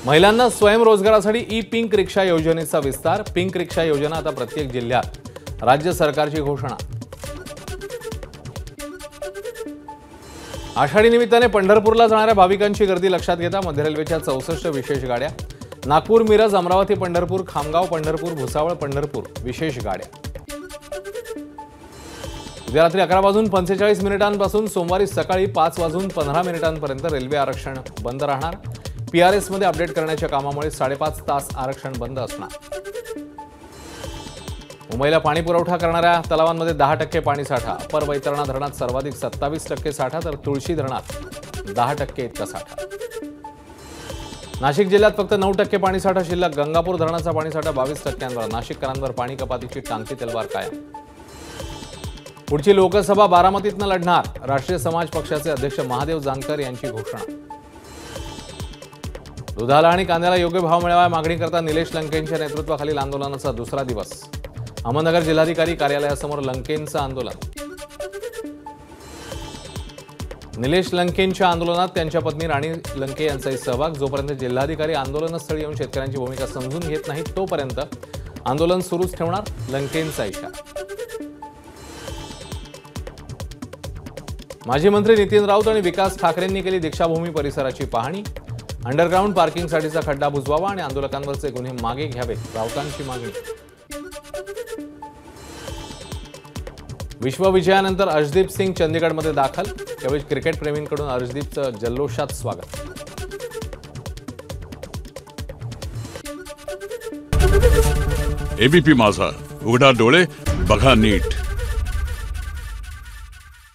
महिलांना स्वयंरोजगारासाठी E pink रिक्षा योजनेचा विस्तार। पिंक रिक्षा योजना आता प्रत्येक जिल्ह्यात। राज्य सरकारची घोषणा। आषाढी निमित्ताने पंढरपूरला जाणाऱ्या भाविकांची गर्दी लक्षात घेता मध्य रेल्वेच्या 64 विशेष गाड्या। नागपूर मिरज अमरावती पंढरपूर खामगाव पंढरपूर भुसावळ पंढरपूर विशेष गाड्या। उद्या रात्री 11:45 सोमवारी सकाळी 5:15 रेल्वे आरक्षण बंद राहणार। PRS मध्ये अपडेट करण्याच्या कामामुळे 5.5 तास आरक्षण बंद असणार। मुंबईला पाणी पुरवठा करणाऱ्या तलावांमध्ये 10% पाणीसाठा। अपर वैतरणा धरणात सर्वाधिक 27% साठा तर तुळशी धरणात 10% इतका साठा। नाशिक जिल्ह्यात फक्त 9% पाणीसाठा शिल्लक। गंगापूर धरणाचा पाणीसाठा 22%वर। नाशिककरांवर पाणी कपातीची टांगती तलवार कायम। पुढची लोकसभा बारामतीतनं लढणार। राष्ट्रीय समाज पक्षाचे अध्यक्ष महादेव जानकर यांची घोषणा। दुधाला आणि कांद्याला योग्य भाव मिळावा मागणीकरता निलेश लंकेंच्या नेतृत्वाखालील आंदोलनाचा दुसरा दिवस। अहमदनगर जिल्हाधिकारी कार्यालयासमोर लंकेंचं आंदोलन। निलेश लंकेंच्या आंदोलनात त्यांच्या पत्नी राणी लंके यांचाही सहभाग। जोपर्यंत जिल्हाधिकारी आंदोलनस्थळी येऊन शेतकऱ्यांची भूमिका समजून घेत नाहीत तोपर्यंत आंदोलन सुरूच ठेवणार, लंकेंचा इशारा। माजी मंत्री नितीन राऊत आणि विकास ठाकरेंनी केली दीक्षाभूमी परिसराची पाहणी। अंडरग्राऊंड पार्किंगसाठीचा खड्डा बुजवावा आणि आंदोलकांवरचे गुन्हे मागे घ्यावेत, राऊतांची मागणी। विश्वविजयानंतर अर्शदीप सिंग चंदीगडमध्ये दाखल। यावेळी क्रिकेट प्रेमींकडून अर्शदीपचं जल्लोषात स्वागत। एबीपी माझा, उघडा डोळे बघा नीट।